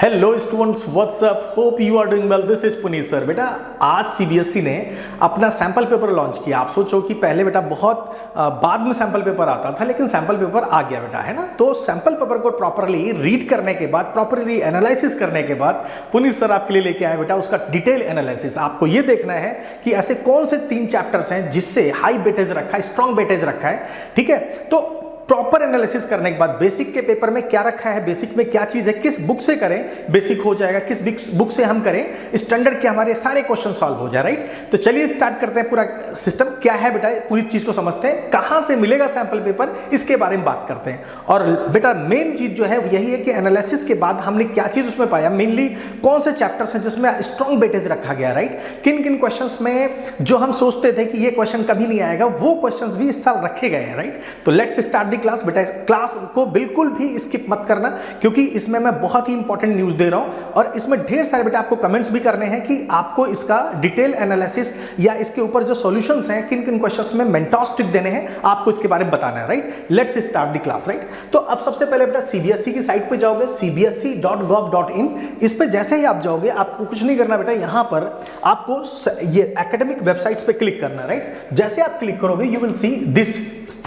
Hello students, what's up, hope you are doing well. This is Puneet sir. बेटा आज CBSE ने अपना सैंपल पेपर लॉन्च किया। आप सोचो कि पहले बेटा बहुत बाद में सैंपल पेपर आता था, लेकिन सैंपल पेपर आ गया बेटा, है ना। तो सैंपल पेपर को प्रॉपरली रीड करने के बाद, प्रॉपरली एनालिसिस करने के बाद पुनीत सर आपके लिए लेके आए बेटा उसका डिटेल एनालिसिस। आपको ये देखना है कि ऐसे कौन से 3 चैप्टर्स हैं जिससे हाई वेटेज रखा है, स्ट्रॉन्ग वेटेज रखा है, ठीक है। तो प्रॉपर एनालिसिस करने के बाद बेसिक के पेपर में क्या रखा है, बेसिक में क्या चीज है, किस बुक से करें बेसिक हो जाएगा, किस बुक से हम करें स्टैंडर्ड के हमारे सारे क्वेश्चन सॉल्व हो जाए, राइट। तो चलिए स्टार्ट करते हैं। पूरा सिस्टम क्या है बेटा, पूरी चीज को समझते हैं, कहां से मिलेगा सैंपल पेपर, इसके बारे में बात करते हैं। और बेटा मेन चीज जो है यही है कि एनालिसिस के बाद हमने क्या चीज उसमें पाया, मेनली कौन से चैप्टर्स हैं जिसमें स्ट्रॉन्ग वेटेज रखा गया, राइट। किन किन क्वेश्चंस में जो हम सोचते थे कि ये क्वेश्चन कभी नहीं आएगा, वो क्वेश्चंस भी इस साल रखे गए हैं, राइट। तो लेट्स स्टार्ट क्लास। बेटा क्लास को बिल्कुल भी स्किप मत करना, क्योंकि इसमें मैं बहुत ही इंपॉर्टेंट न्यूज़ दे रहा हूं और इसमें ढेर सारे बेटा आपको कमेंट्स भी करने हैं कि आपको इसका डिटेल एनालिसिस या इसके ऊपर जो सॉल्यूशंस हैं, किन किन क्वेश्चंस में मेंटॉस ट्रिक देने हैं, आपको इसके बारे में बताना है, right. Let's start the class, right. तो अब सबसे पहले बेटा सीबीएसई की साइट पे जाओगे, cbsc.gov.in। इस पे जैसे ही आप जाओगे, आपको कुछ नहीं करना बेटा, यहां पर आपको ये एकेडमिक वेबसाइट्स पे क्लिक करना, राइट। जैसे आप क्लिक करोगे you will see this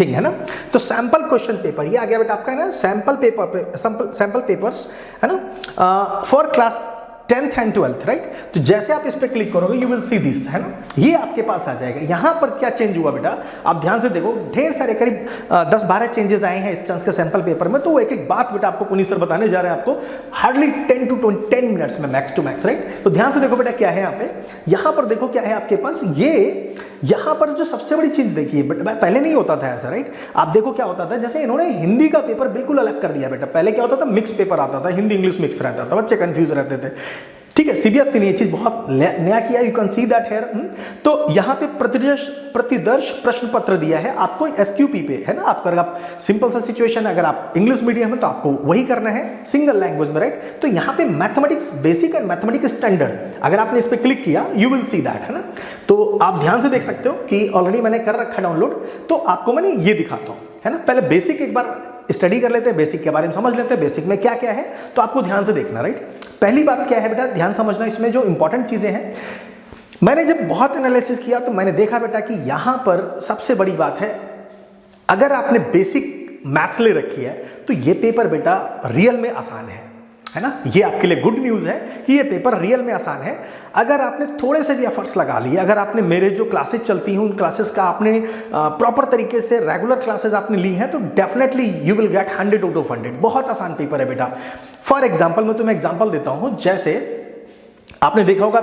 thing, है ना। तो सैंपल क्वेश्चन पेपर ये आ गया बेटा आपका, है ना। सैंपल पेपर्स, है ना, for class 10th and 12th, right. तो जैसे आप इस पे क्लिक करोगे यू विल सी दिस, है ना, ये आपके पास आ जाएगा। यहां पर क्या चेंज हुआ बेटा, आप ध्यान से देखो, ढेर सारे करीब 10-12 चेंजेस आए हैं इस चांस के सैंपल पेपर में। तो वो एक एक बात बेटा आपको पुनीत सर बताने जा रहे हैं, आपको हार्डली 10 मिनट्स में मैक्स टू मैक्स, राइट। तो ध्यान से देखो बेटा क्या है यहाँ पे, यहां पर देखो क्या है आपके पास। ये यहां पर जो सबसे बड़ी चीज देखिए, पहले नहीं होता था ऐसा, राइट। आप देखो क्या होता था, जैसे इन्होंने हिंदी का पेपर बिल्कुल अलग कर दिया बेटा। पहले क्या होता था, मिक्स पेपर आता था, हिंदी इंग्लिश मिक्स रहता था, बच्चे कंफ्यूज रहते थे, ठीक है। सीबीएसई ने ये चीज बहुत नया किया, you can see that here. तो यहाँ पे प्रतिदर्श प्रश्न पत्र दिया है आपको एसक्यूपी पे, है ना। आपका अगर आप सिंपल सा सिचुएशन है, अगर आप इंग्लिश मीडियम है तो आपको वही करना है सिंगल लैंग्वेज में, राइट। तो यहाँ पे mathematics basic and mathematics standard, अगर आपने इस पे क्लिक किया यू विल सी दैट, है ना। तो आप ध्यान से देख सकते हो कि ऑलरेडी मैंने कर रखा डाउनलोड। तो आपको मैंने ये दिखाता हूँ, है ना। पहले बेसिक एक बार स्टडी कर लेते हैं, बेसिक के बारे में समझ लेते हैं, बेसिक में क्या क्या है। तो आपको ध्यान से देखना, राइट। पहली बात क्या है बेटा, ध्यान समझना, इसमें जो इंपॉर्टेंट चीजें हैं, मैंने जब बहुत एनालिसिस किया तो मैंने देखा बेटा कि यहां पर सबसे बड़ी बात है, अगर आपने बेसिक मैथ्स ले रखी है तो ये पेपर बेटा रियल में आसान है ना। ये आपके लिए गुड न्यूज़ है कि ये पेपर रियल में आसान है। अगर आपने थोड़े से भी एफर्ट्स लगा लिए, अगर आपने मेरे जो क्लासेस चलती हैं उन क्लासेस का आपने प्रॉपर तरीके से रेगुलर क्लासेस आपने ली हैं, तो definitely you will get 100 out of 100। बहुत आसान पेपर है बेटा। फॉर एग्जाम्पल मैं तुम्हें एग्जाम्पल देता हूँ, जैसे आपने देखा होगा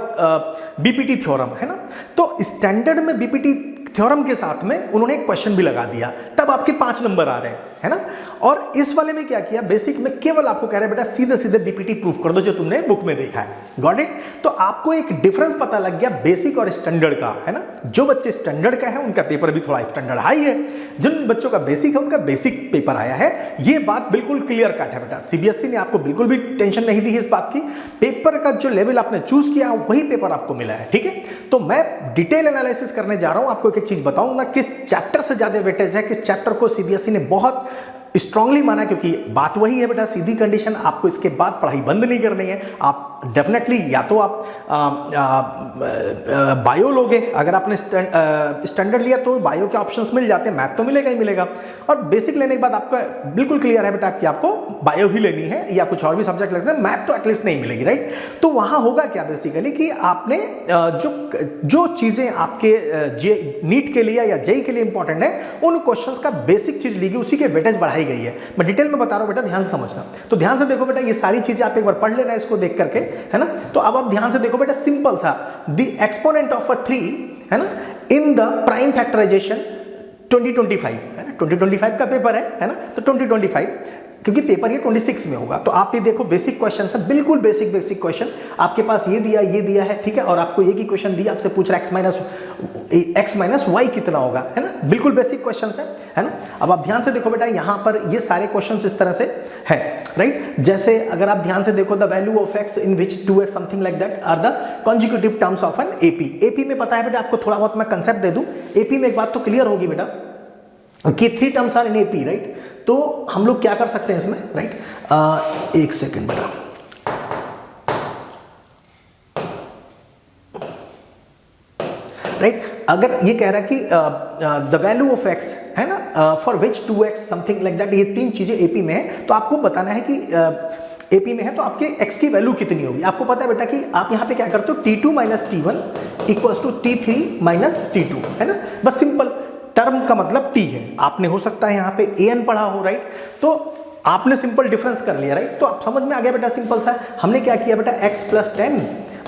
बीपीटी थ्योरम, है ना। तो स्टैंडर्ड में बीपीटी थ्योरम के साथ में उन्होंने एक क्वेश्चन भी लगा दिया, तब आपके 5 नंबर आ रहे हैं, है ना। और इस वाले में क्या किया, बेसिक में केवल आपको कह रहे हैं बेटा सीधे सीधे बीपीटी प्रूफ कर दो जो तुमने बुक में देखा है, गॉट इट। तो आपको एक डिफरेंस पता लग गया बेसिक और स्टैंडर्ड का, है ना। जो बच्चे स्टैंडर्ड का है उनका पेपर भी थोड़ा स्टैंडर्ड हाई है, जिन बच्चों का बेसिक है उनका बेसिक पेपर आया है। ये बात बिल्कुल क्लियर कट है बेटा। सीबीएसई ने आपको बिल्कुल भी टेंशन नहीं दी है इस बात की, पेपर का जो लेवल आपने चूज किया वही पेपर आपको मिला है, ठीक है। तो मैं डिटेल एनालिसिस करने जा रहा हूं, आपको एक चीज बताऊंगा किस चैप्टर से ज्यादा वेटेज है, किस चैप्टर को सीबीएसई ने बहुत स्ट्रांगली माना, क्योंकि बात वही है बेटा, सीधी कंडीशन, आपको इसके बाद पढ़ाई बंद नहीं करनी है। आप डेफिनेटली या तो आप बायो लोगे, अगर आपने स्टैंडर्ड लिया तो बायो के ऑप्शंस मिल जाते हैं, मैथ तो मिलेगा ही मिलेगा। और बेसिक लेने के बाद आपका बिल्कुल क्लियर है बेटा कि आपको बायो ही लेनी है या कुछ और भी सब्जेक्ट लेना है, मैथ तो एटलीस्ट नहीं मिलेगी, राइट। तो वहां होगा क्या बेसिकली कि आपने जो चीजें आपके नीट के लिए या जेई के लिए इंपॉर्टेंट है, उन क्वेश्चंस का बेसिक चीज ली गई, उसी के वेटेज बढ़ाई गई है। मैं डिटेल में बता रहा हूं बेटा, ध्यान से समझना। तो ध्यान से देखो बेटा, ये सारी चीजें आप एक बार पढ़ लेना इसको देख करके, है ना। तो अब आप ध्यान से देखो बेटा, सिंपल सा द एक्सपोनेंट ऑफ 3, है ना, इन द प्राइम फैक्टराइजेशन 2025, है ना। 2025 का पेपर है ना। तो 2025 क्योंकि पेपर ये 26 में होगा। तो आप ये देखो बेसिक क्वेश्चन है, बिल्कुल बेसिक क्वेश्चन आपके पास ये दिया है, ठीक है। और आपको ये की क्वेश्चन दिया, आपसे पूछ रहा है x माइनस y कितना होगा, है ना। बिल्कुल बेसिक क्वेश्चन है ना। अब आप ध्यान से देखो बेटा, यहां पर ये सारे क्वेश्चन इस तरह से है, राइट। जैसे अगर आप ध्यान से देखो, the value of x in which 2x something like that are the consecutive terms of an AP में पता है बेटा, आपको थोड़ा बहुत मैं कंसेप्ट दे दूं। एपी में एक बात तो क्लियर होगी बेटा कि 3 terms are in AP, right. तो हम लोग क्या कर सकते हैं इसमें, राइट। एक सेकेंड बेटा, राइट। अगर ये कह रहा है कि द वैल्यू ऑफ x है ना, for which 2x something like that, ये तीन चीजें एपी में है, तो आपको बताना है कि एपी में है तो आपके x की वैल्यू कितनी होगी। आपको पता है बेटा कि आप यहाँ पे क्या करते हो, t2 minus t1 equals to t3 minus t2, है ना, बस सिंपल। टर्म का मतलब t है, आपने हो सकता है यहाँ पे an पढ़ा हो, राइट, तो आपने सिंपल डिफरेंस कर लिया, राइट, तो आप समझ में आ गया बेटा, सिंपल सा। हमने क्या किया बेटा, x प्लस 10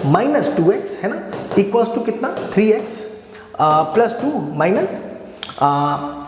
माइनस 2x है ना, इक्वल्स टू कितना 3x प्लस 2 माइनस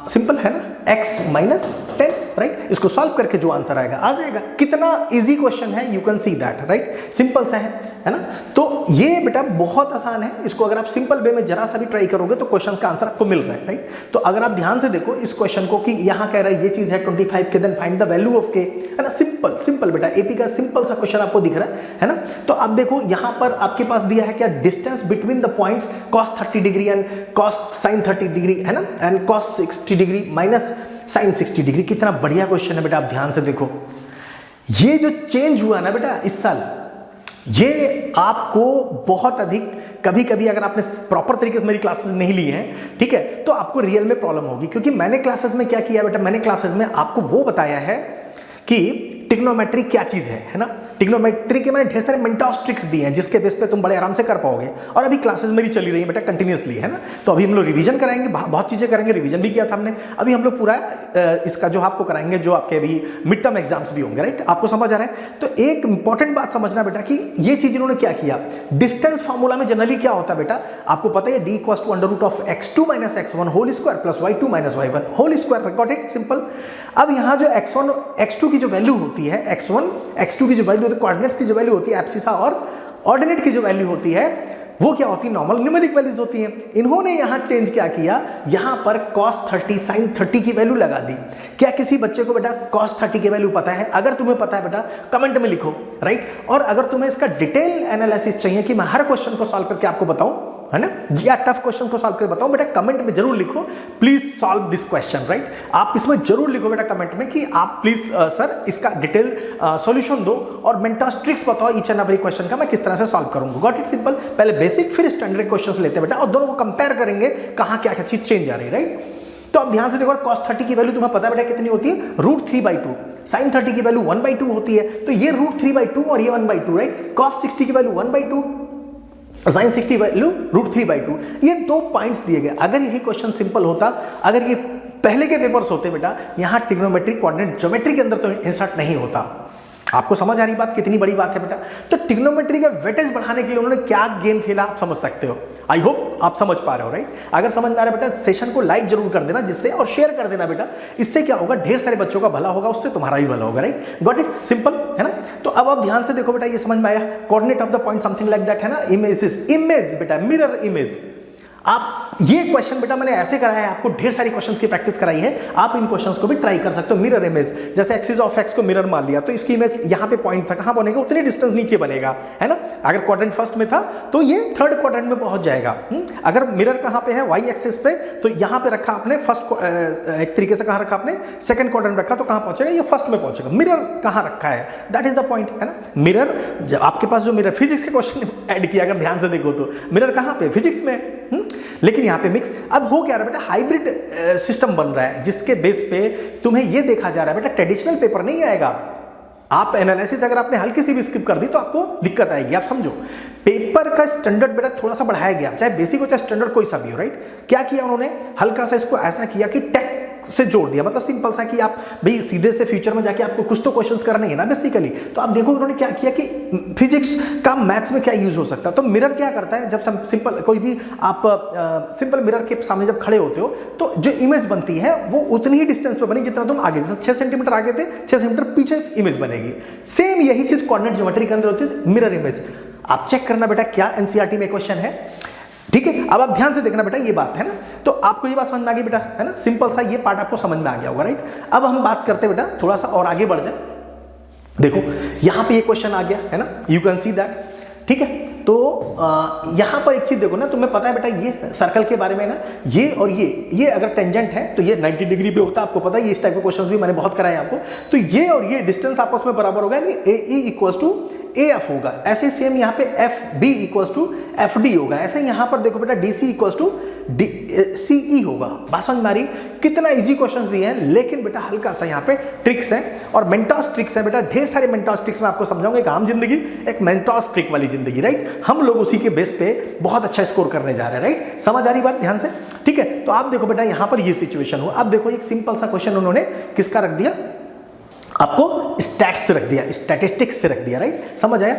सिंपल है ना x माइनस 10, राइट। इसको सॉल्व करके जो आंसर आएगा आ जाएगा। कितना इजी क्वेश्चन है, you can see that, right, simple सा है ना। तो ये बेटा बहुत आसान है, इसको अगर आप सिंपल वे में जरा सा भी ट्राई करोगे तो क्वेश्चन का आंसर आपको मिल रहा है, राइट। तो अगर आप ध्यान से देखो इस क्वेश्चन को कि यहाँ कह रहा है ये चीज है 25 के, then find the value of k, है ना, सिंपल सिंपल बेटा, एपी का सिंपल सा क्वेश्चन आपको दिख रहा है ना। तो अब देखो यहाँ पर आपके पास दिया है क्या, distance between the points cos 30 degree and cos sin 30 degree, है ना, and cos 60 degree minus sin 60 degree. कितना बढ़िया क्वेश्चन है बेटा, आप ध्यान से देखो। ये जो चेंज हुआ ना बेटा इस साल, ये आपको बहुत अधिक, कभी कभी अगर आपने प्रॉपर तरीके से मेरी क्लासेस नहीं ली हैं, ठीक है, तो आपको रियल में प्रॉब्लम होगी। क्योंकि मैंने क्लासेस में क्या किया बेटा, मैंने क्लासेस में आपको वो बताया है कि ट्रिग्नोमेट्री क्या चीज है ना। ट्रिग्नोमेट्री के मैंने ढेर सारे मेंटोस ट्रिक्स दिए हैं जिसके बेस पे तुम बड़े आराम से कर पाओगे। और अभी क्लासेस मेरी चली रही है बेटा कंटिन्यूअसली, है ना। तो अभी हम लोग रिवीजन कराएंगे, बहुत चीजें करेंगे, रिवीजन भी किया था हमने। अभी हम लोग पूरा इसका जो आपको कराएंगे, जो आपके अभी मिड टर्म एग्जाम्स भी होंगे, राइट, आपको समझ आ रहा है। तो एक इंपॉर्टेंट बात समझना बेटा कि ये चीज इन्होंने क्या किया, डिस्टेंस फॉर्मूला में जनरली क्या होता है बेटा, आपको पता है, d equals to under root of x2 माइनस x1 whole square plus y2 minus y1 whole square, got it, simple. अब यहाँ जो x1 x2 की जो वैल्यू होती है, x1 x2 की जो वैल्यू होती है, कोऑर्डिनेट्स की जो वैल्यू होती है एब्सिसा, और ऑर्डिनेट की जो वैल्यू होती है वो क्या होती है, नॉर्मल न्यूमेरिक वैल्यूज होती हैं। इन्होंने यहां चेंज क्या किया, यहां पर cos 30 sin 30 की वैल्यू लगा दी। क्या किसी बच्चे को बेटा cos 30 की वैल्यू पता है? अगर तुम्हें पता है बेटा कमेंट में लिखो, राइट। और अगर तुम्हें इसका डिटेल एनालिसिस चाहिए कि मैं हर क्वेश्चन को सॉल्व करके आपको बताऊं, है ना, या टफ क्वेश्चन को सॉल्व कर बताओ, बेटा कमेंट में जरूर लिखो, please solve this question, right. आप इसमें जरूर लिखो बेटा कमेंट में कि आप प्लीज सर इसका डिटेल सॉल्यूशन दो और मेंटोस ट्रिक्स बताओ ईच एंड एवरी क्वेश्चन का, मैं किस तरह से सॉल्व करूंगा। Got it, simple. पहले बेसिक फिर स्टैंडर्ड क्वेश्चंस लेते हैं बेटा, और दोनों को कंपेयर करेंगे कहां क्या क्या चीज चेंज आ रही है, राइट। तो अब ध्यान से देखो, cos 30 की वैल्यू तुम्हें पता है बेटा कितनी होती है, √3/2। sin 30 की वैल्यू 1/2 होती है, तो ये √3/2 और ये 1/2, राइट। cos 60 की वैल्यू 1/2, sin 60 वैल्यू √3/2। ये 2 पॉइंट्स दिए गए। अगर यही क्वेश्चन सिंपल होता, अगर ये पहले के पेपर्स होते बेटा, यहां ट्रिग्नोमेट्रिक कोऑर्डिनेट ज्योमेट्री के अंदर तो इंसर्ट नहीं होता। आपको समझ आ रही बात, कितनी बड़ी बात है बेटा। तो ट्रिग्नोमेट्री का वेटेज बढ़ाने के लिए उन्होंने क्या गेम खेला, आप समझ सकते हो। आई होप आप समझ पा रहे हो, राइट। अगर समझ में आ रहा है बेटा, सेशन को लाइक जरूर कर देना जिससे, और शेयर कर देना बेटा। इससे क्या होगा, ढेर सारे बच्चों का भला होगा, उससे तुम्हारा भी भला होगा, राइट। गॉट इट, सिंपल, है ना। तो अब आप ध्यान से देखो बेटा, ये समझ में आया, coordinate of the point something like that, है ना। इमेज बेटा, मिरर इमेज। आप ये क्वेश्चन बेटा मैंने ऐसे कराया है, आपको ढेर सारी क्वेश्चंस की प्रैक्टिस कराई है, आप इन क्वेश्चंस को भी ट्राई कर सकते हो। मिरर इमेज, जैसे एक्सिस ऑफ एक्स को मिरर मान लिया, तो इसकी इमेज यहाँ पे पॉइंट था, कहाँ बनेगा, उतनी डिस्टेंस नीचे बनेगा, है ना। अगर क्वाड्रेंट फर्स्ट में था तो ये थर्ड क्वाड्रेंट में पहुंच जाएगा। अगर मिरर कहाँ पे है, वाई एक्सिस पे, तो यहाँ पे रखा आपने फर्स्ट, एक तरीके से कहाँ रखा आपने, सेकंड क्वाड्रेंट रखा, तो कहाँ पहुंचेगा, ये फर्स्ट में पहुंचेगा। मिरर कहाँ रखा है, दैट इज द पॉइंट, है ना। मिरर, जब आपके पास जो मिरर, फिजिक्स के क्वेश्चन ऐड किया, अगर ध्यान से देखो तो मिरर कहाँ पे, फिजिक्स में, लेकिन यहाँ पे मिक्स। अब हो क्या रहा है बेटा, हाइब्रिड सिस्टम बन रहा है, जिसके बेस पे तुम्हें ये देखा जा रहा है बेटा, ट्रेडिशनल पेपर नहीं आएगा। आप एनालिसिस अगर आपने हल्की सी भी स्किप कर दी तो आपको दिक्कत आएगी, आप समझो। पेपर का स्टैंडर्ड बेटा थोड़ा सा बढ़ाया गया, चाहे बेसिक हो चाहे स्टैंडर्ड कोई सा भी हो, राइट। क्या किया उन्होंने, हल्का सा इसको ऐसा किया कि टेक से जोड़ दिया, मतलब सिंपल सा कि आप भाई सीधे से फ्यूचर में जाके आपको कुछ तो क्वेश्चंस करने हैं ना बेसिकली। तो आप देखो उन्होंने क्या किया कि फिजिक्स का मैथ्स में क्या यूज हो सकता है। तो मिरर क्या करता है, जब सिंपल कोई भी आप सिंपल मिरर के सामने जब खड़े होते हो तो जो इमेज बनती है वो उतनी ही डिस्टेंस पे बनी जितना तुम आगे, जैसे 6 सेंटीमीटर आगे थे, 6 सेंटीमीटर पीछे इमेज बनेगी। सेम यही चीज कोऑर्डिनेट ज्योमेट्री के अंदर होती है, मिरर इमेज। आप चेक करना बेटा क्या एनसीईआरटी में क्वेश्चन है, ठीक है। अब आप ध्यान से देखना बेटा, ये बात है ना, तो आपको ये बात समझ में आ गई बेटा, है ना। सिंपल सा ये पार्ट आपको समझ में आ गया होगा, राइट। अब हम बात करते हैं बेटा, थोड़ा सा और आगे बढ़ जाए। देखो यहां पे ये क्वेश्चन आ गया, है ना, यू कैन सी दैट, ठीक है। तो यहां पर एक चीज देखो ना, तुम्हें पता है बेटा, ये सर्कल के बारे में ना, ये और ये अगर टेंजेंट है तो ये 90 डिग्री पे होता है, आपको पता है। ये इस टाइप के क्वेश्चंस भी मैंने बहुत कराए आपको। तो ये और ये डिस्टेंस आपस में बराबर होगा, यानी AE equals to A F होगा, ऐसे सेम यहाँ पे F B equals to F D होगा, ऐसे यहाँ पर देखो बेटा D C equals to D C E होगा। बात समझ में आ रही? कितना इजी क्वेश्चंस दिए हैं, लेकिन बेटा हल्का सा यहाँ पे ट्रिक्स हैं और मेंटॉस ट्रिक्स हैं बेटा, ढेर सारे मेंटॉस ट्रिक्स मैं आपको समझाऊंगा। एक आम जिंदगी, एक मेंटॉस ट्रिक वाली जिंदगी, राइट। हम लोग उसी के बेस पे बहुत अच्छा स्कोर करने जा रहे हैं, राइट। समझ आ रही बात ध्यान से? ठीक है, तो आप देखो बेटा यहाँ पर ये सिचुएशन हुआ। अब देखो एक सिंपल सा क्वेश्चन उन्होंने किसका रख दिया, आपको स्टैट्स से रख दिया, स्टैटिस्टिक्स से रख दिया, राइट। समझ आया?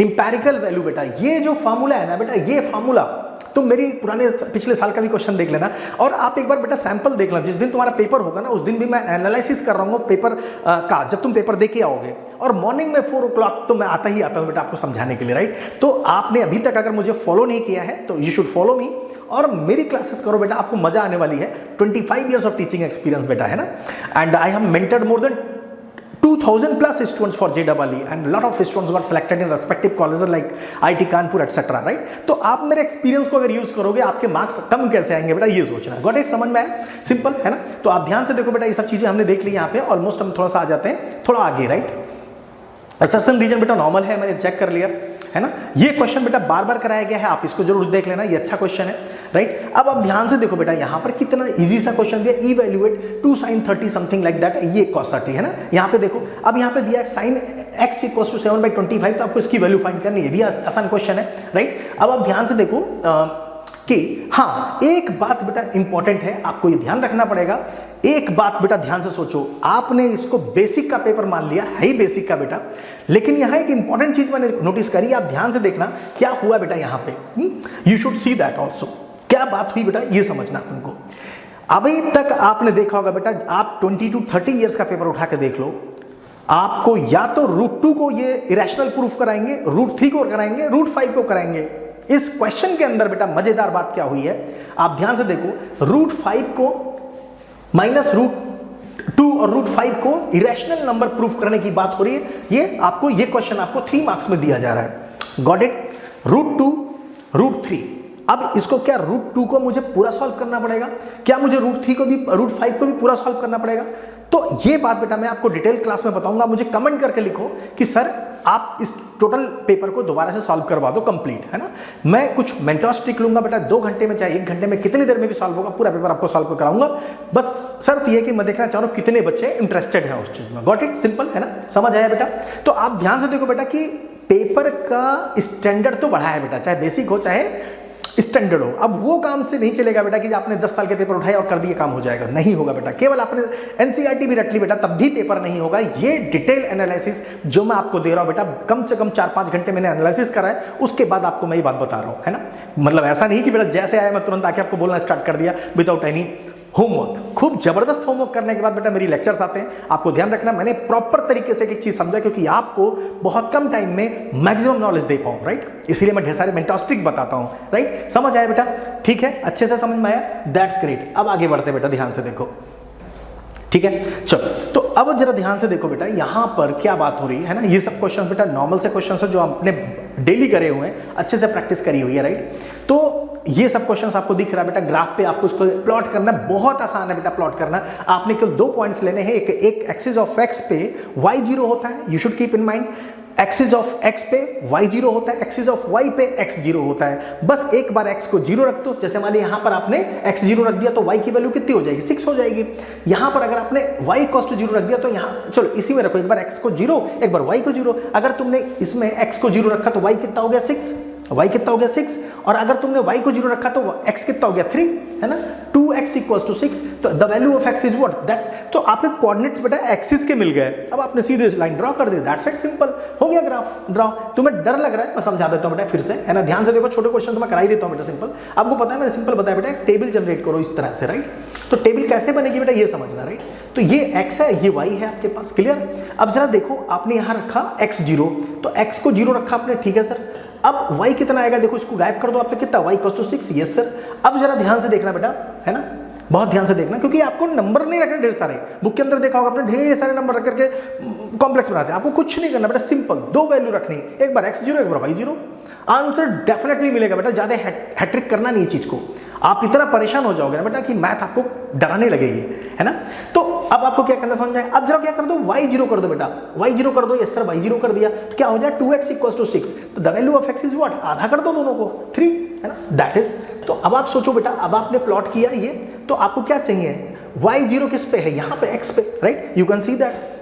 इंपैरिकल वैल्यू बेटा, ये जो फॉर्मूला है ना बेटा, ये फॉर्मूला तुम मेरी पुराने पिछले साल का भी क्वेश्चन देख लेना और आप एक बार बेटा सैंपल देख लेना। जिस दिन तुम्हारा पेपर होगा ना, उस दिन भी मैं एनालिसिस कर रहा हूँ पेपर का, जब तुम पेपर दे के आओगे। और मॉर्निंग में 4 o'clock तो मैं आता ही आता हूँ बेटा आपको समझाने के लिए, राइट। तो आपने अभी तक अगर मुझे फॉलो नहीं किया है तो यू शुड फॉलो मी और मेरी क्लासेस करो बेटा, आपको मजा आने वाली है। 25 years ऑफ टीचिंग एक्सपीरियंस बेटा, है ना। And I have mentored more than 2000 plus students for JEE and lot of students got selected in respective colleges like IIT Kanpur etc, right। तो आप मेरे एक्सपीरियंस को अगर यूज करोगे, आपके मार्क्स कम कैसे आएंगे बेटा, ये सोचना। Got it? समझ में आया? सिंपल है ना। तो आप ध्यान से देखो बेटा, ये सब चीजें हमने देख ली यहाँ पे। ऑलमोस्ट हम थोड़ा सा आ जाते हैं थोड़ा आगे, राइट। असर्शन रीजन बेटा नॉर्मल है, मैंने चेक कर लिया, है ना। ये क्वेश्चन बेटा बार बार कराया गया है, आप इसको जरूर देख लेना, ये अच्छा क्वेश्चन है, राइट। अब आप ध्यान से देखो बेटा, यहाँ पर कितना इजी सा क्वेश्चन दिया, evaluate 2 sin 30 something like that, ये cos 30 है ना। यहाँ पे देखो, अब यहाँ पे दिया sin x इक्वल्स टू 7/25, तो आपको इसकी वैल्यू फाइंड करनी है, भी आसान क्वेश्चन है, राइट। अब आप ध्यान से देखो कि हाँ, एक बात बेटा इंपॉर्टेंट है, आपको ये ध्यान रखना पड़ेगा। एक बात बेटा ध्यान से सोचो, आपने इसको बेसिक का पेपर मान लिया है ही बेसिक का बेटा, लेकिन यहाँ एक इंपॉर्टेंट चीज मैंने नोटिस करी, आप ध्यान से देखना क्या हुआ बेटा यहाँ पे। You should see that also, क्या बात हुई बेटा ये समझना तुमको। अभी तक आपने देखा होगा बेटा, आप 20 to 30 ईयर्स का पेपर उठा के देख लो, आपको या तो √2 को ये इरेशनल प्रूफ कराएंगे, √3 को कराएंगे, √5 को कराएंगे। इस क्वेश्चन के अंदर बेटा मजेदार बात क्या हुई है, आप ध्यान से देखो, √5 को माइनस √2 और √5 को इरेशनल नंबर प्रूफ करने की बात हो रही है। ये आपको ये क्वेश्चन आपको 3 मार्क्स में दिया जा रहा है। Got it? √2 √3। अब इसको क्या √2 को मुझे पूरा सॉल्व करना पड़ेगा, क्या मुझे √3 को भी √5 को भी पूरा सॉल्व करना पड़ेगा? तो ये बात बेटा मैं आपको डिटेल क्लास में बताऊंगा। मुझे कमेंट करके लिखो कि सर आप इस टोटल पेपर को दोबारा से सॉल्व करवा दो कंप्लीट, है ना। मैं कुछ मेंटॉस ट्रिक लूंगा बेटा, 2 घंटे में चाहे 1 घंटे में, कितनी देर में भी सॉल्व होगा, पूरा पेपर आपको सॉल्व कराऊंगा। बस शर्त ये कि मैं देखना चाह रहा हूँ कितने बच्चे इंटरेस्टेड हैं उस चीज में। Got it? सिंपल है ना, समझ आया बेटा। तो आप ध्यान से देखो बेटा कि पेपर का स्टैंडर्ड तो बढ़ा है बेटा, चाहे बेसिक हो चाहे स्टैंडर्ड हो। अब वो काम से नहीं चलेगा बेटा कि आपने 10 साल के पेपर उठाए और कर दिए काम हो जाएगा, नहीं होगा बेटा। केवल आपने एनसीईआरटी भी रट ली बेटा, तब भी पेपर नहीं होगा। ये डिटेल एनालिसिस जो मैं आपको दे रहा हूं बेटा, कम से कम 4-5 घंटे मैंने एनालिसिस करा है, उसके बाद आपको मैं ये बात बता रहा हूं, है ना। मतलब ऐसा नहीं कि बेटा जैसे आया मैं तुरंत आके आपको बोलना स्टार्ट कर दिया विदाउट एनी होमवर्क। खूब जबरदस्त होमवर्क करने के बाद बेटा मेरी लेक्चर्स आते हैं। आपको ध्यान रखना, मैंने प्रॉपर तरीके से एक चीज समझा, क्योंकि आपको बहुत कम टाइम में मैक्सिमम नॉलेज दे पाऊं, राइट। इसीलिए मैं ढेर सारे मेंटॉस ट्रिक बताता हूं, राइट। समझ आया बेटा? ठीक है, अच्छे से समझ में आया, दैट्स ग्रेट। अब आगे बढ़ते बेटा, ध्यान से देखो, ठीक है। चलो, तो अब जरा ध्यान से देखो बेटा, यहां पर क्या बात हो रही है ना। ये सब क्वेश्चन बेटा नॉर्मल से क्वेश्चन है जो आपने डेली करे हुए हैं, अच्छे से प्रैक्टिस करी हुई है, राइट। तो ये सब क्वेश्चंस आपको दिख रहा है बेटा, ग्राफ पे आपको इसको प्लॉट करना बहुत आसान है बेटा। प्लॉट करना आपने केवल 2 पॉइंट्स लेने हैं। एक एक्सिस ऑफ एक्स पे y 0 होता है, you should keep in mind. Axis of x पे y 0 होता है, एक्सिस ऑफ y पे x 0 होता है। बस एक बार x को 0 रख दो, जैसे मान लीजिए यहाँ पर आपने x 0 रख दिया तो y की वैल्यू कितनी हो जाएगी, 6 हो जाएगी। यहाँ पर अगर आपने y = 0 रख दिया तो यहाँ, चलो इसी में रखो, एक बार x को 0, एक बार y को 0। अगर तुमने इसमें x को 0 रखा तो y कितना हो गया, 6। y कितना हो गया, 6। और अगर तुमने y को 0 रखा तो x कितना हो गया, 3, है ना। 2x = 6, तो the value of x is what, that's. तो आपके कोऑर्डिनेट्स बेटा एक्सिस के मिल गए। अब आपने सीधे लाइन ड्रॉ कर दी, दैट्स इट, सिंपल हो गया ग्राफ ड्रॉ। तुम्हें डर लग रहा है, मैं समझा देता हूं बेटा फिर से, है ना। ध्यान से देखो, छोटे क्वेश्चन तो मैं करा ही देता हूं बेटा, सिंपल। आपको पता है मैंने सिंपल बताया बेटा, एक टेबल जनरेट करो इस तरह से, राइट। तो टेबल कैसे बनेगी बेटा ये समझना, राइट। तो ये x है, ये y है आपके पास, क्लियर। अब जरा देखो, आपने यहां रखा x 0, तो x को 0 रखा आपने, ठीक है सर। अब y कितना आएगा, देखो इसको गायब कर दो आप, तो कितना, y = 6, यस सर। अब जरा ध्यान से देखना बेटा, है ना, बहुत ध्यान से देखना, क्योंकि आपको नंबर नहीं रखने ढेर सारे। बुक के अंदर देखा होगा आपने, ढेर सारे नंबर रख करके कॉम्प्लेक्स बनाते हैं। आपको कुछ नहीं करना बेटा, सिंपल 2 वैल्यू रखनी, एक बार x 0, एक बार y 0। आंसर डेफिनेटली मिलेगा बेटा, ज्यादा हैट्रिक करना नहीं चीज को। आप इतना परेशान हो जाओगे ना बेटा कि मैथ आपको डराने लगेगी, है ना। तो अब आपको क्या करना समझ में आया। अब जरा क्या कर दो, y0 कर दो बेटा, y0 कर दो। यस सर y0 कर दिया तो क्या हो जाए 2x = 6, तो the value of x is what, आधा कर दो दोनों को 3, है ना, दैट इज। तो अब आप सोचो बेटा, अब आपने प्लॉट किया ये, तो आपको क्या चाहिए, y0 किस पे है, यहाँ पे x पे, right, you can see that.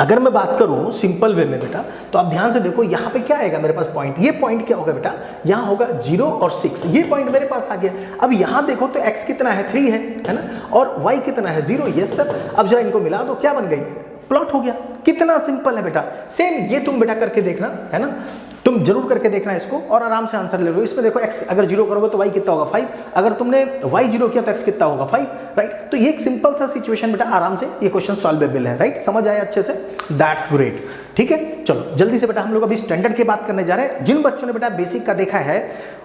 अगर मैं बात करूं सिंपल वे में बेटा, तो आप ध्यान से देखो यहाँ पे क्या आएगा मेरे पास पॉइंट, ये पॉइंट क्या होगा बेटा, यहाँ होगा 0 और 6, ये पॉइंट मेरे पास आ गया। अब यहाँ देखो तो x कितना है 3 है ना, और y कितना है 0, यस सर। अब जरा इनको मिला दो, क्या बन गई, प्लॉट हो गया। कितना सिंपल है बेटा। सेम ये तुम बेटा करके देखना, है ना, तुम जरूर करके देखना इसको और आराम से आंसर ले लो। इसमें देखो x अगर 0 करोगे तो y कितना होगा 5, अगर तुमने y 0 किया तो x कितना होगा 5, राइट। तो ये एक सिंपल सा सिचुएशन बेटा, आराम से ये क्वेश्चन सॉल्वेबल है, राइट, समझ आया अच्छे से, दैट्स ग्रेट। ठीक है, चलो जल्दी से बेटा हम लोग अभी स्टैंडर्ड की बात करने जा रहे हैं। जिन बच्चों ने बेटा बेसिक का देखा है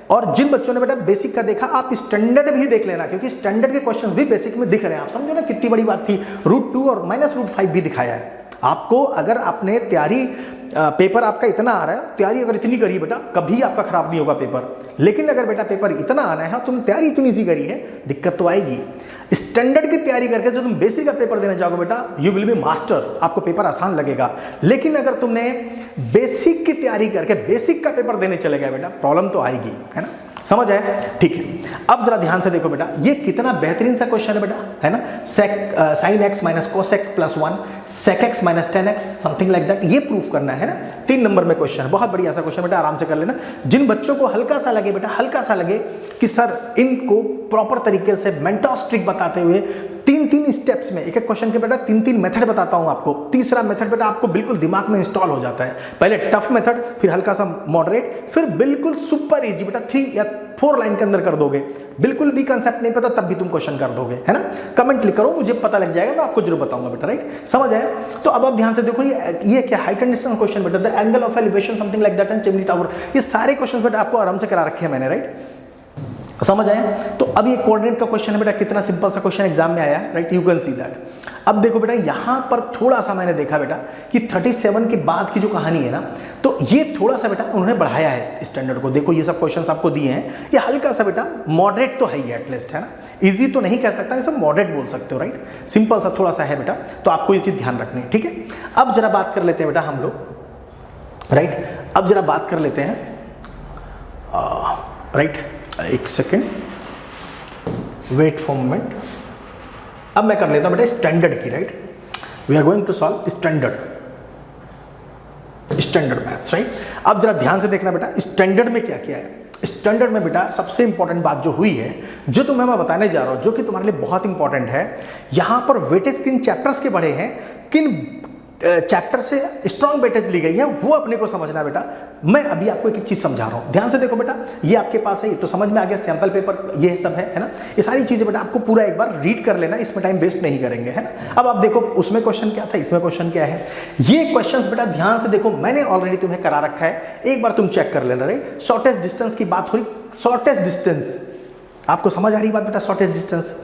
और जिन बच्चों ने बेटा बेसिक का देखा, आप स्टैंडर्ड भी देख लेना, क्योंकि स्टैंडर्ड के क्वेश्चंस भी बेसिक में दिख रहे हैं। आप समझो ना कितनी बड़ी बात थी, √2 और -√5 भी दिखाया है आपको। अगर आपने तैयारी पेपर आपका इतना आ रहा है, तैयारी अगर इतनी करी बेटा, कभी आपका खराब नहीं होगा पेपर। लेकिन अगर बेटा पेपर इतना आना है, तुम तैयारी इतनी सी करी है, दिक्कत तो आएगी। स्टैंडर्ड की तैयारी करके जो तुम बेसिक का पेपर देने जाओगे बेटा, यू विल बी मास्टर, आपको पेपर आसान लगेगा। लेकिन अगर तुमने बेसिक की तैयारी करके बेसिक का पेपर देने चले गए बेटा, प्रॉब्लम तो आएगी, है ना, समझ आया। ठीक है, अब जरा ध्यान से देखो बेटा, ये कितना बेहतरीन सा क्वेश्चन है बेटा, है ना, sin x - cos x + 1 sec x - 10x something like that, ये प्रूफ करना है ना। 3 नंबर में क्वेश्चन है, बहुत बढ़िया सा क्वेश्चन बेटा, आराम से कर लेना। जिन बच्चों को हल्का सा लगे बेटा, हल्का सा लगे कि सर इनको प्रॉपर तरीके से मेंटॉस ट्रिक बताते हुए 3 स्टेप्स में, एक क्वेश्चन के बेटा 3 मेथड बताता हूं आपको। तीसरा मेथड बेटा आपको बिल्कुल दिमाग में इंस्टॉल हो जाता है। पहले टफ मेथड, फिर हल्का सा मॉडरेट, फिर बिल्कुल सुपर इजी बेटा 3 या 4 लाइन के अंदर कर दोगे। बिल्कुल भी कंसेप्ट नहीं पता तब भी तुम क्वेश्चन कर दोगे, है ना। कमेंट लिख करो, मुझे पता लग जाएगा, मैं आपको जरूर बताऊंगा बेटा, राइट, समझ आया। तो अब आप ध्यान से देखो, ये क्या हाइट एंड डिस्टेंस क्वेश्चन बेटा, the angle of elevation something like that and chimney tower, ये सारे क्वेश्चन बेटा आपको आराम से करा रखे हैं मैंने, राइट, समझ आया। तो अब ये कोऑर्डिनेट का क्वेश्चन है बेटा, कितना सिंपल सा क्वेश्चन एग्जाम में आया है, right, you can see that. अब देखो बेटा, यहां पर थोड़ा सा मैंने देखा बेटा कि 37 के बाद की जो कहानी है ना, तो ये थोड़ा सा बेटा उन्होंने बढ़ाया है स्टैंडर्ड को। देखो ये सब क्वेश्चंस आपको दिए हैं, ये हल्का सा बेटा मॉडरेट तो है ही एटलीस्ट, है ना, इजी तो नहीं कह सकता, ये सब मॉडरेट बोल सकते हो, राइट, सिंपल सा थोड़ा सा है बेटा, तो आपको ये चीज ध्यान रखनी है। ठीक है, अब जरा बात कर लेते हैं बेटा हम लोग, राइट, अब जरा बात कर लेते हैं, राइट, एक सेकेंड वेट फॉर मोमेंट। अब मैं कर लेता हूं बेटा स्टैंडर्ड की, right, we are going to solve standard maths, right. अब जरा ध्यान से देखना बेटा, स्टैंडर्ड में क्या क्या है। स्टैंडर्ड में बेटा सबसे इंपॉर्टेंट बात जो हुई है, जो तुम्हें मैं बताने जा रहा हूं, जो कि तुम्हारे लिए बहुत इंपॉर्टेंट है, यहां पर वेटेज किन चैप्टर्स के बढ़े हैं, किन चैप्टर से स्ट्रॉन्ग वेटेज ली गई है, वो अपने को समझना बेटा। मैं अभी आपको एक चीज समझा रहा हूं, ध्यान से देखो बेटा, ये आपके पास है, ये तो समझ में आ गया, सैंपल पेपर ये सब है ना, ये सारी चीजें बेटा आपको पूरा एक बार रीड कर लेना, इसमें टाइम वेस्ट नहीं करेंगे, है ना। अब आप देखो उसमें क्वेश्चन क्या था, इसमें क्वेश्चन क्या है, ये क्वेश्चंस बेटा ध्यान से देखो, मैंने ऑलरेडी तुम्हें करा रखा है, एक बार तुम चेक कर लेना, राइट। शॉर्टेस्ट डिस्टेंस की बात हो रही, शॉर्टेस्ट डिस्टेंस आपको समझ आ रही बात बेटा, शॉर्टेस्ट डिस्टेंस।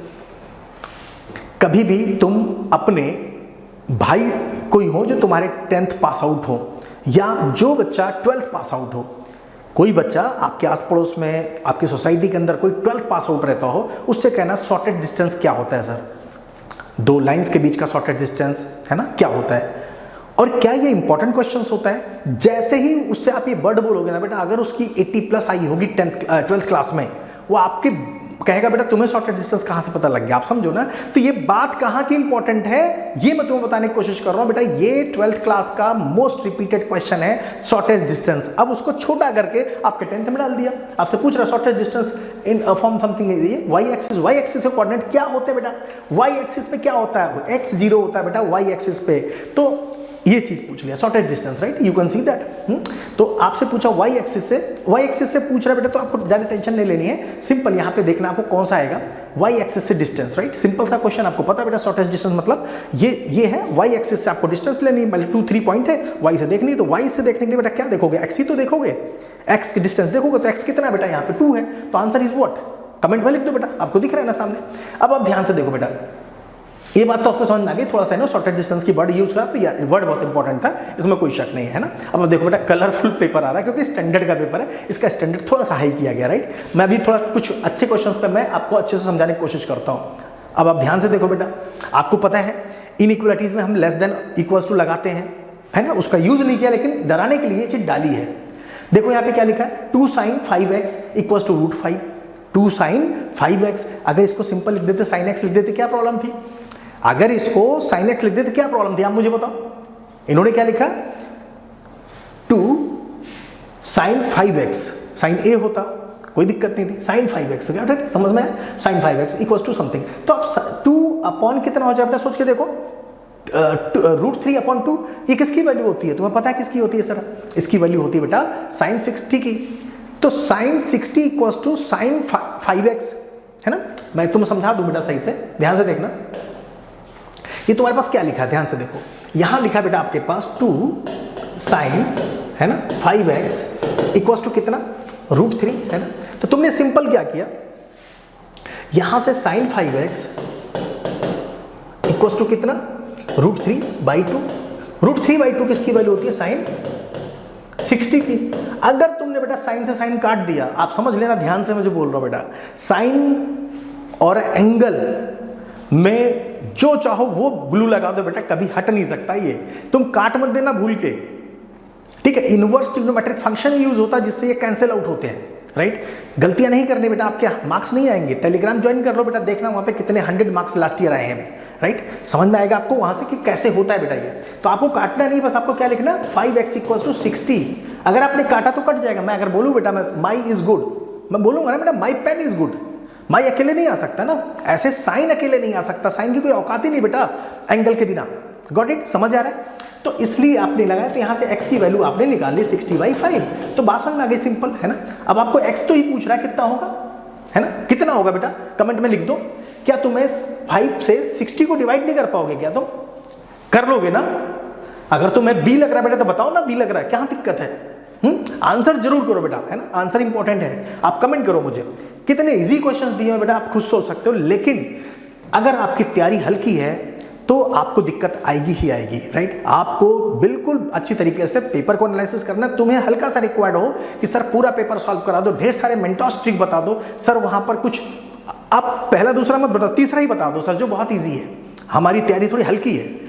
कभी भी तुम अपने भाई कोई हो जो तुम्हारे 10th पास आउट हो, या जो बच्चा 12th पास आउट हो, कोई बच्चा आपके आस पड़ोस में आपकी सोसाइटी के अंदर कोई 12th पास आउट रहता हो, उससे कहना शॉर्टेस्ट डिस्टेंस क्या होता है सर, 2 लाइंस के बीच का शॉर्टेस्ट डिस्टेंस, है ना, क्या होता है। और क्या ये इंपॉर्टेंट क्वेश्चंस होता है। जैसे ही उससे आप ये वर्ड बोलोगे ना बेटा, अगर उसकी 80+ आई होगी 12th क्लास में, वो आपके कहेगा बेटा तुम्हें शॉर्टेस्ट डिस्टेंस कहां से पता लग गया, आप समझो ना। तो ये बात कहां की इंपॉर्टेंट है, ये मैं तुम्हें बताने की कोशिश कर रहा हूं बेटा। ये 12th क्लास का मोस्ट रिपीटेड क्वेश्चन है, शॉर्टेस्ट डिस्टेंस। अब उसको छोटा करके आपके 10th में डाल दिया, आपसे पूछ रहा shortest distance in form something, ये वाई एक्सिस के कोऑर्डिनेट क्या होते हैं बेटा, वाई एक्सिस पे क्या होता है, x 0 होता है बेटा वाई एक्सिस पे। तो ये चीज पूछ लिया shortest distance, right, you can see that. तो आपसे पूछा वाई एक्सिस से पूछ रहा है बेटा, तो आपको ज्यादा टेंशन नहीं लेनी है, सिंपल यहाँ पे देखना आपको कौन सा आएगा, वाई एक्सिस से डिस्टेंस, राइट, सिंपल सा क्वेश्चन, आपको पता है बेटा शॉर्टेस्ट डिस्टेंस मतलब ये है, वाई एक्सिस से आपको डिस्टेंस लेनी है, मतलब 2-3 पॉइंट है, वाई से देखनी है, तो वाई से देखने के लिए बेटा क्या देखोगे, एक्स ही तो देखोगे, एक्स की डिस्टेंस देखोगे, तो एक्स कितना बेटा यहाँ पे 2 है, तो आंसर इज व्हाट, कमेंट में लिख दो बेटा, आपको दिख रहा है ना सामने। अब आप ध्यान से देखो बेटा, ये बात तो आपको समझ में आ गई, थोड़ा सा ना शॉर्टेस्ट डिस्टेंस की वर्ड यूज करा, तो ये वर्ड बहुत इंपॉर्टेंट था, इसमें कोई शक नहीं है ना। अब देखो बेटा कलरफुल पेपर आ रहा है, क्योंकि स्टैंडर्ड का पेपर है, इसका स्टैंडर्ड थोड़ा सा हाई किया गया, राइट। मैं अभी थोड़ा कुछ अच्छे क्वेश्चंस पे मैं आपको अच्छे से समझाने की कोशिश करता हूँ। अब आप ध्यान से देखो बेटा, आपको पता है इनइक्वालिटीज में हम लेस देन इक्वल्स टू लगाते हैं, है ना, उसका यूज नहीं किया लेकिन डराने के लिए ये चीज डाली है। देखो यहाँ पे क्या लिखा है, 2 sin 5x equals to √5, 2 sin 5x। अगर इसको सिंपल लिख देते sin x लिख देते क्या प्रॉब्लम थी? अगर इसको sin x लिख देते क्या प्रॉब्लम थी, आप मुझे बताओ। इन्होंने क्या लिखा, 2 sin 5x, sin a होता कोई दिक्कत नहीं थी, sin 5x समझ में आया, sin 5x equals to something. तो आप 2 अपॉन कितना हो जाए बेटा, सोच के देखो, √3/2 ये किसकी वैल्यू होती है, तुम्हें पता है किसकी होती है सर? इसकी वैल्यू होती है बेटा sin 60 की। तो sin 60 equals to sin 5x, है ना। मैं तुम्हें समझा दूं बेटा सही से, ध्यान से देखना। ये तुम्हारे पास क्या लिखा है, ध्यान से देखो, यहां लिखा बेटा आपके पास 2 sin, है ना, 5x इक्वल्स टू कितना, √3, है ना। तो तुमने सिंपल क्या किया, यहां से sin 5x इक्वल्स टू कितना, √3/2। √3/2 किसकी वैल्यू होती है, sin 60 की। अगर तुमने बेटा साइन से साइन काट दिया, आप समझ लेना, ध्यान से मुझे बोल रहा हूं बेटा, साइन और एंगल में जो चाहो वो ग्लू लगा दो बेटा, कभी हट नहीं सकता ये, तुम काट मत देना भूल के, ठीक है। इनवर्स ट्रिग्नोमेट्रिक फंक्शन यूज होता है जिससे ये कैंसिल आउट होते हैं, राइट। गलतियां नहीं करनी बेटा, आपके मार्क्स नहीं आएंगे। टेलीग्राम ज्वाइन कर लो बेटा, देखना वहां पे कितने 100 मार्क्स लास्ट ईयर आए हैं, राइट। समझ में आएगा आपको वहां से कि कैसे होता है बेटा ये। तो आपको काटना नहीं, बस आपको क्या लिखना, 5x इक्वल्स टू 60। अगर आपने काटा तो कट जाएगा। मैं अगर बोलूं बेटा मैं माई इज गुड, मैं बोलूंगा ना बेटा माई पेन इज गुड, माई अकेले नहीं आ सकता ना, ऐसे साइन अकेले नहीं आ सकता, साइन की कोई औकात ही नहीं बेटा एंगल के बिना। गॉट इट, समझ आ रहा है। तो इसलिए आपने लगाया, तो यहाँ से x की वैल्यू आपने निकाल ली 60/5, तो बात समझ में आ गई, सिंपल है ना। अब आपको x तो ही पूछ रहा है कितना होगा, है ना, कितना होगा बेटा, कमेंट में लिख दो। क्या तुम्हें 5 से 60 को डिवाइड नहीं कर पाओगे, क्या तुम कर लोगे ना? अगर तुम्हें b लग रहा है बेटा तो बताओ ना b लग रहा है, क्या दिक्कत है? आंसर जरूर करो बेटा, है ना, आंसर इंपॉर्टेंट है। आप कमेंट करो मुझे कितने इजी क्वेश्चन दिए हैं बेटा, आप खुद सोच सकते हो। लेकिन अगर आपकी तैयारी हल्की है तो आपको दिक्कत आएगी ही आएगी, राइट। आपको बिल्कुल अच्छी तरीके से पेपर को एनालिसिस करना। तुम्हें हल्का सा रिक्वायर्ड हो कि सर पूरा पेपर सॉल्व करा दो, ढेर सारे मेंटोस ट्रिक बता दो सर, वहां पर कुछ आप पहला दूसरा मत बताओ, तीसरा ही बता दो सर जो बहुत ईजी है। हमारी तैयारी थोड़ी हल्की है।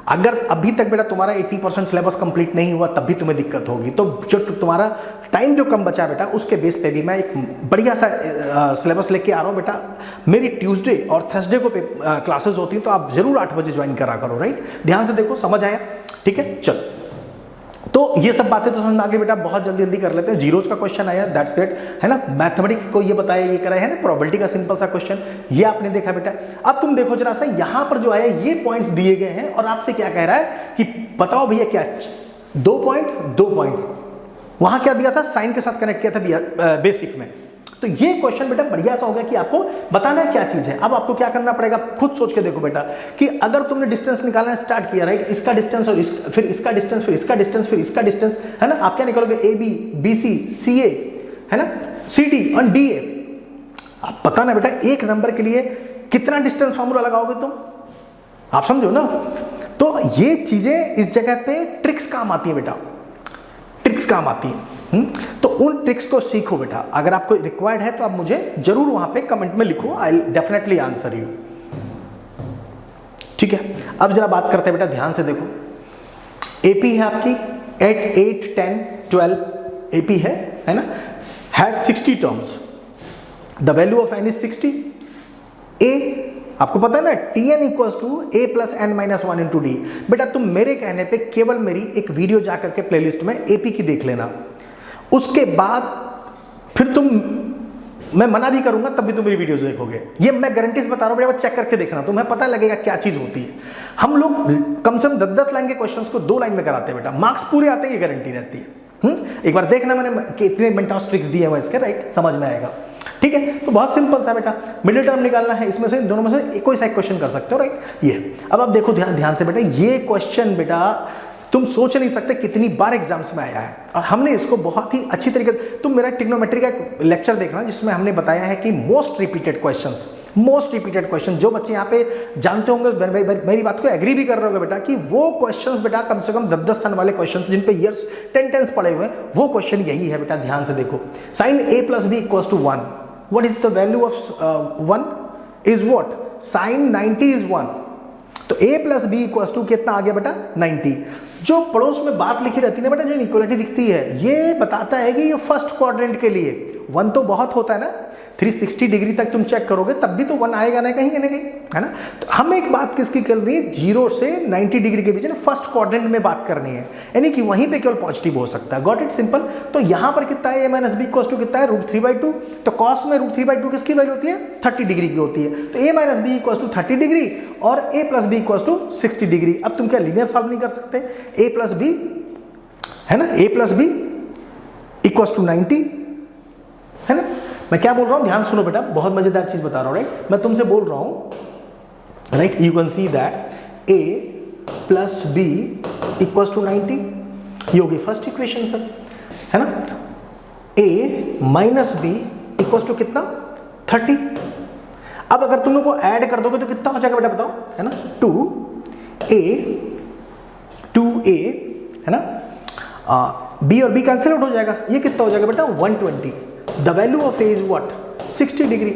अगर अभी तक बेटा तुम्हारा 80% सिलेबस कंप्लीट नहीं हुआ तब भी तुम्हें दिक्कत होगी। तो जो तुम्हारा टाइम जो कम बचा बेटा, उसके बेस पे भी मैं एक बढ़िया सा सिलेबस लेके आ रहा हूँ बेटा। मेरी ट्यूसडे और थर्सडे को क्लासेस होती हैं, तो आप जरूर 8 बजे ज्वाइन करा करो, राइट। ध्यान से देखो, समझ आया, ठीक है। चलो, तो ये सब बातें तो समझ में आ गई बेटा, बहुत जल्दी जल्दी कर लेते हैं। जीरोज का क्वेश्चन आया, दैट्स ग्रेट, है ना। मैथमेटिक्स को ये बताया, ये कराया है ना, प्रोबेबिलिटी का सिंपल सा क्वेश्चन ये आपने देखा बेटा। अब तुम देखो जरा सा, यहां पर जो आया ये पॉइंट्स दिए गए हैं और आपसे क्या कह रहा है कि बताओ भैया क्या 2 पॉइंट वहां क्या दिया था, साइन के साथ कनेक्ट किया था बेसिक में। तो ये क्वेश्चन बेटा बढ़िया सा हो गया कि आपको बताना क्या चीज है। अब आपको क्या करना पड़ेगा, खुद सोच के देखो बेटा कि अगर तुमने डिस्टेंस निकालना स्टार्ट किया, राइट, इसका डिस्टेंस और फिर इसका डिस्टेंस, फिर इसका डिस्टेंस, फिर इसका डिस्टेंस, है ना। आप क्या निकालोगे, AB BC CA, है ना, CD और DA। आप पता ना बेटा एक नंबर के लिए कितना डिस्टेंस फॉर्मूला लगाओगे तुम, आप समझो ना। तो ये चीजें इस जगह पे ट्रिक्स काम आती है बेटा, ट्रिक्स काम आती है। तो उन ट्रिक्स को सीखो बेटा। अगर आपको रिक्वायर्ड है तो आप मुझे जरूर वहां पे कमेंट में लिखो, I will definitely answer you, ठीक है। अब जरा बात करते हैं बेटा, ध्यान से देखो। एपी है आपकी 8, 10, 12 एपी है ना, has 60 terms, the value of n is 60। ए आपको पता है ना, Tn equals to a plus n minus 1 into d. बेटा तुम मेरे कहने पे केवल मेरी एक वीडियो जा करके प्लेलिस्ट में एपी की देख लेना, उसके बाद फिर तुम, मैं मना भी करूंगा तब भी तुम मेरी वीडियोस देखोगे, ये मैं गारंटी से बता रहा हूं बेटा। चेक करके देखना, तुम्हें पता लगेगा क्या चीज होती है। हम लोग कम से कम 10-10 लाइन के क्वेश्चंस को 2 लाइन में कराते हैं बेटा, मार्क्स पूरे आते हैं, ये गारंटी रहती है। एक बार देखना मैंने कितने मेंटोस ट्रिक्स दिए हैं इसके, राइट, समझ में आएगा, ठीक है। तो बहुत सिंपल सा बेटा, मिडिल टर्म निकालना है, इसमें से दोनों में से कोई सा एक क्वेश्चन कर सकते हो, राइट। ये अब आप देखो ध्यान से बेटा, ये क्वेश्चन बेटा तुम सोच नहीं सकते कितनी बार एग्जाम्स में आया है, और हमने इसको बहुत ही अच्छी तरीके से, तुम मेरा ट्रिग्नोमेट्री का लेक्चर देखना जिसमें हमने बताया है कि मोस्ट रिपीटेड क्वेश्चन जो बच्चे यहाँ पे जानते होंगे, मेरी बात को एग्री भी कर रहे होंगे बेटा, कि वो क्वेश्चंस बेटा कम से कम 10-10 सन वाले क्वेश्चंस जिन पे ईयर्स 10 पड़े हुए हैं, वो क्वेश्चन यही है बेटा। ध्यान से देखो, sine a plus b equals to 1, what is the value of 1 is what sine 90 is 1, तो a plus B equals to कितना आ गया बेटा 90। जो पड़ोस में बात लिखी रहती है ना बेटा, जो इक्वलिटी दिखती है, ये बताता है कि ये फर्स्ट क्वाड्रेंट के लिए 1 तो बहुत होता है ना, 360 डिग्री तक तुम चेक करोगे तब भी तो 1 आएगा ना कहीं ना कहीं, है ना। तो हमें एक बात किसकी करनी है, 0 से 90 डिग्री के बीच ना फर्स्ट क्वाड्रेंट में बात करनी है, यानी कि वहीं पे केवल पॉजिटिव हो सकता है। Got it, simple. तो यहाँ पर कितना है, a minus B equals to कितना है, √3/2। तो कॉस में √3/2 किसकी वैल्यू होती है, 30 डिग्री की होती है। तो a minus B equals to 30 degree और a plus B equals to 60 degree. अब तुम क्या लीनियर सॉल्व नहीं कर सकते, a प्लस बी है ना, a plus B equals to 90, है ना। मैं क्या बोल रहा हूँ, ध्यान सुनो बेटा, बहुत मजेदार चीज बता रहा हूँ, राइट। मैं तुमसे बोल रहा हूँ, right, you can see that a plus B equals to 90, ये होगी फर्स्ट इक्वेशन सर, है ना। a minus B equals to कितना 30। अब अगर तुम लोग को ऐड कर दोगे तो कितना हो जाएगा बेटा बताओ, है ना, 2a, है ना, b और b कैंसिल आउट हो जाएगा, ये कितना हो जाएगा बेटा 120। The value of a is what, 60 degree,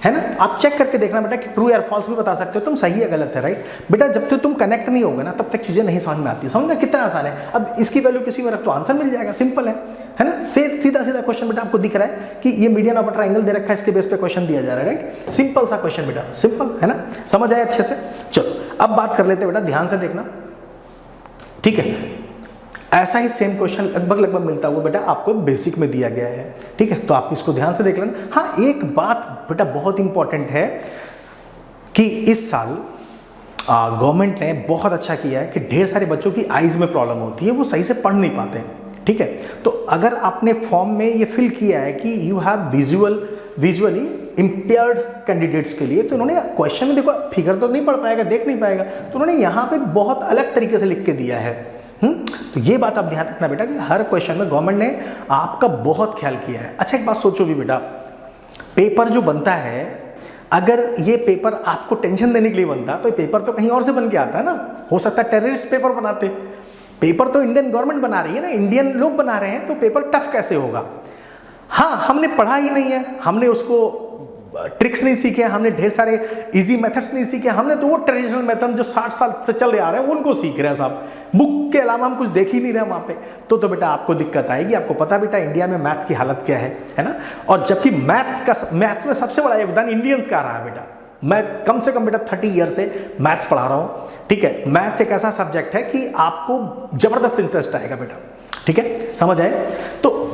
है ना। आप चेक करके देखना बेटा कि ट्रू या फॉल्स भी बता सकते हो तुम, सही है गलत है, राइट बेटा। जब तक तुम कनेक्ट नहीं होगे ना तब तक चीजें नहीं समझ में आती, समझ में कितना आसान है। अब इसकी वैल्यू किसी में रख तो आंसर मिल जाएगा, सिंपल है ना। सीधा सीधा क्वेश्चन बेटा आपको दिख रहा है कि ये मीडियन ऑफ ट्रायंगल दे रखा है, इसके बेस पे क्वेश्चन दिया जा रहा है, राइट। सिंपल सा क्वेश्चन बेटा, सिंपल, है ना, समझ आया अच्छे से। चलो अब बात कर लेते हैं बेटा, ध्यान से देखना, ठीक है। ऐसा ही सेम क्वेश्चन लगभग मिलता हुआ बेटा आपको बेसिक में दिया गया है, ठीक है। तो आप इसको ध्यान से देख लेना। हाँ, एक बात बेटा बहुत इंपॉर्टेंट है कि इस साल गवर्नमेंट ने बहुत अच्छा किया है कि ढेर सारे बच्चों की आईज में प्रॉब्लम होती है, वो सही से पढ़ नहीं पाते हैं, ठीक है। तो अगर आपने फॉर्म में ये फिल किया है कि you have visually impaired candidates के लिए, तो उन्होंने क्वेश्चन में देखो फिगर तो नहीं पढ़ पाएगा, देख नहीं पाएगा, तो उन्होंने यहाँ पे बहुत अलग तरीके से लिख के दिया है। तो ये बात आप ध्यान रखना बेटा कि हर क्वेश्चन में गवर्नमेंट ने आपका बहुत ख्याल किया है। अच्छा एक बात सोचो भी बेटा, पेपर जो बनता है, अगर ये पेपर आपको टेंशन देने के लिए बनता तो ये पेपर तो कहीं और से बन के आता है ना, हो सकता है टेररिस्ट पेपर बनाते। पेपर तो इंडियन गवर्नमेंट बना रही है ना, इंडियन लोग बना रहे हैं, तो पेपर टफ कैसे होगा। हाँ, हमने पढ़ा ही नहीं है, हमने उसको ट्रिक्स नहीं सीखे, हमने ढेर सारे इजी मेथड्स नहीं सीखे, हमने तो वो ट्रेडिशनल मेथड जो 60 साल से चल रहे आ रहे हैं उनको सीख रहे हैं साहब, बुक के अलावा हम कुछ देख ही नहीं रहे वहाँ पे। तो बेटा आपको दिक्कत आएगी। आपको पता बेटा इंडिया में मैथ्स की हालत क्या है ना। और जबकि मैथ्स में सबसे बड़ा योगदान इंडियंस का रहा है बेटा। मैं कम से कम बेटा 30 ईयर से मैथ्स पढ़ा रहा हूँ, ठीक है। मैथ्स एक ऐसा सब्जेक्ट है कि आपको जबरदस्त इंटरेस्ट आएगा बेटा, ठीक है, समझ आए। तो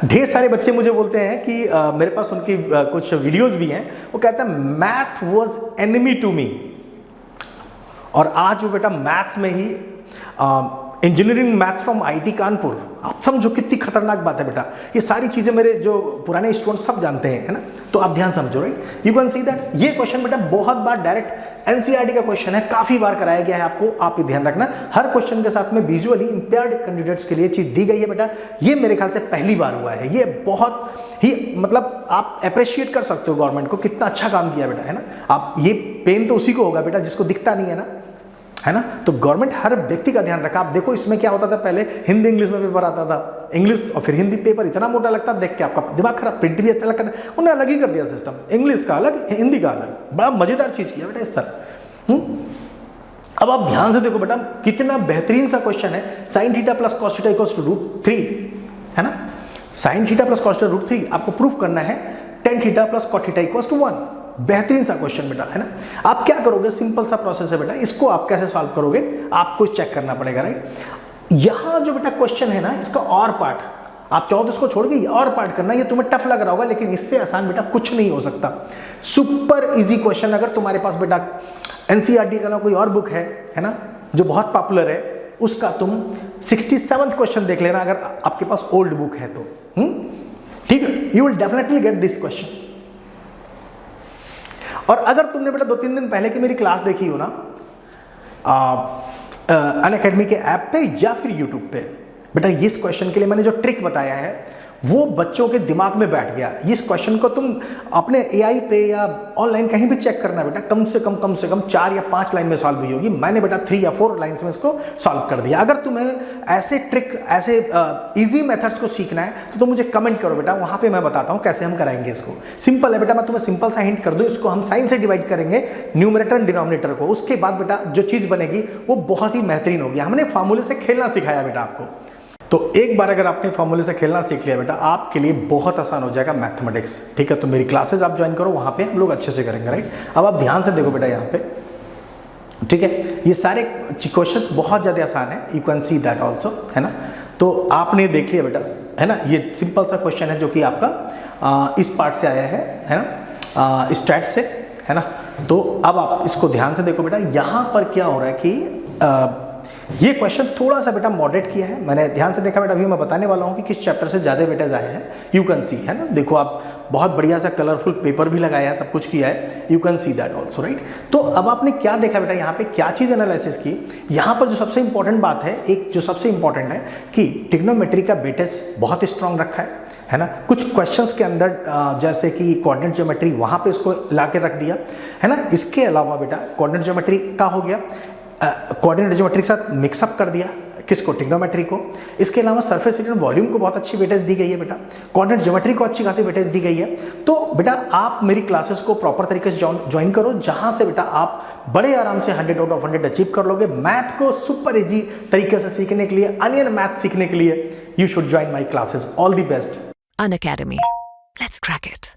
ढेर सारे बच्चे मुझे बोलते हैं कि मेरे पास उनकी कुछ वीडियोस भी हैं, वो कहते हैं math was enemy to me. और आज वो बेटा मैथ्स में ही engineering maths from IT Kanpur, आप समझो कितनी खतरनाक बात है बेटा। ये सारी चीज़ें मेरे जो पुराने स्टूडेंट सब जानते हैं, है ना। तो आप ध्यान समझो, right. You can see that ये क्वेश्चन बेटा बहुत बार डायरेक्ट एनसीईआरटी का क्वेश्चन है, काफ़ी बार कराया गया है आपको, आप ये ध्यान रखना। हर क्वेश्चन के साथ में विजुअली इंपेयर्ड कैंडिडेट्स के लिए चीज़ दी गई है बेटा। ये मेरे ख्याल से पहली बार हुआ है, ये बहुत ही मतलब आप अप्रिशिएट कर सकते हो गवर्नमेंट को, कितना अच्छा काम किया बेटा, है ना। आप ये पेन तो उसी को होगा बेटा जिसको दिखता नहीं है ना, है ना। तो गवर्नमेंट हर व्यक्ति का ध्यान रखा। आप देखो इसमें क्या होता था, पहले हिंदी इंग्लिश में पेपर आता था, इंग्लिश और फिर हिंदी पेपर इतना मोटा लगता देख के आपका दिमाग खराब। प्रिंट भी अलग करना, उन्हें अलग ही कर दिया सिस्टम, इंग्लिश का अलग हिंदी का अलग। बड़ा मजेदार चीज़ किया बेटा इस सर। अब आप ध्यान से देखो बेटा कितना बेहतरीन सा क्वेश्चन है। Sine theta plus cos theta equals to √3, है ना। Sine theta plus cos theta √3 आपको प्रूफ करना है tan theta plus cot theta equals to 1। बेहतरीन सा क्वेश्चन बेटा, है ना। आप क्या करोगे, सिंपल सा प्रोसेस है बेटा, इसको आप कैसे सॉल्व करोगे आपको चेक करना पड़ेगा, राइट। यहाँ जो बेटा क्वेश्चन है ना, इसका और पार्ट आप चाहो तो इसको छोड़ के और पार्ट करना, ये तुम्हें टफ लग रहा होगा लेकिन इससे आसान बेटा कुछ नहीं हो सकता। Super easy question. अगर तुम्हारे पास बेटा एनसीईआरटी का ना कोई और बुक है ना, जो बहुत पॉपुलर है, उसका तुम 67th क्वेश्चन देख लेना अगर आपके पास ओल्ड बुक है तो, ठीक है। You will definitely get this question. और अगर तुमने बेटा 2-3 दिन पहले की मेरी क्लास देखी हो ना, अनअकैडमी के ऐप पे या फिर यूट्यूब पे, बेटा इस क्वेश्चन के लिए मैंने जो ट्रिक बताया है वो बच्चों के दिमाग में बैठ गया। इस क्वेश्चन को तुम अपने एआई पे या ऑनलाइन कहीं भी चेक करना बेटा, कम से कम 4 या 5 लाइन में सॉल्व हुई होगी। मैंने बेटा 3 या 4 लाइन्स में इसको सॉल्व कर दिया। अगर तुम्हें ऐसे ट्रिक, ऐसे इजी मेथड्स को सीखना है तो तुम मुझे कमेंट करो बेटा, वहाँ पे मैं बताता हूँ कैसे हम कराएंगे इसको। सिंपल है बेटा, मैं तुम्हें सिंपल सा हिंट कर दूँ, इसको हम साइन से डिवाइड करेंगे न्यूमरेटर एंड डिनोमिनेटर को। उसके बाद बेटा जो चीज़ बनेगी वो बहुत ही बेहतरीन होगी। हमने फार्मूले से खेलना सिखाया बेटा आपको। तो एक बार अगर आपने फॉर्मूले से खेलना सीख लिया बेटा, आपके लिए बहुत आसान हो जाएगा मैथमेटिक्स। ठीक है, तो मेरी क्लासेस आप ज्वाइन करो, वहाँ पे हम लोग अच्छे से करेंगे। राइट, अब आप ध्यान से देखो बेटा यहाँ पे, ठीक है, ये सारे क्वेश्चंस बहुत ज़्यादा आसान है, you can see that also, है ना। तो आपने देख लिया बेटा, है ना, ये सिंपल सा क्वेश्चन है जो कि आपका इस पार्ट से आया है ना, स्टैट से, है ना। तो अब आप इसको ध्यान से देखो बेटा, यहाँ पर क्या हो रहा है कि ये क्वेश्चन थोड़ा सा बेटा मॉडरेट किया है मैंने, ध्यान से देखा बेटा। अभी मैं बताने वाला हूँ कि किस चैप्टर से ज़्यादा वेटेज आए हैं, यू कैन सी, है ना। देखो आप बहुत बढ़िया सा कलरफुल पेपर भी लगाया है, सब कुछ किया है, you can see that also, right. तो अब आपने क्या देखा बेटा, यहाँ पे क्या चीज़ एनालिसिस की। यहाँ पर जो सबसे इंपॉर्टेंट बात है, एक जो सबसे इंपॉर्टेंट है कि ट्रिग्नोमेट्री का वेटेज बहुत स्ट्रॉन्ग रखा है ना। कुछ क्वेश्चंस के अंदर जैसे कि कोऑर्डिनेट ज्योमेट्री, वहाँ पे इसको ला के रख दिया, है ना। इसके अलावा बेटा कोऑर्डिनेट ज्योमेट्री का हो गया, कोऑर्डिनेट ज्योमेट्री के साथ मिक्सअप कर दिया किसको, ट्रिग्नोमेट्री को। इसके अलावा सरफेस एरिया वॉल्यूम को बहुत अच्छी वेटेज दी गई है बेटा, कोऑर्डिनेट ज्योमेट्री को अच्छी खासी वेटेज दी गई है। तो बेटा आप मेरी क्लासेस को प्रॉपर तरीके से ज्वाइन करो, जहां से बेटा आप बड़े आराम से 100 आउट ऑफ 100 अचीव कर लोगे। मैथ को सुपर इजी तरीके से सीखने के लिए, अनियन मैथ सीखने के लिए, you should join my classes. All the best. Unacademy. Let's crack it.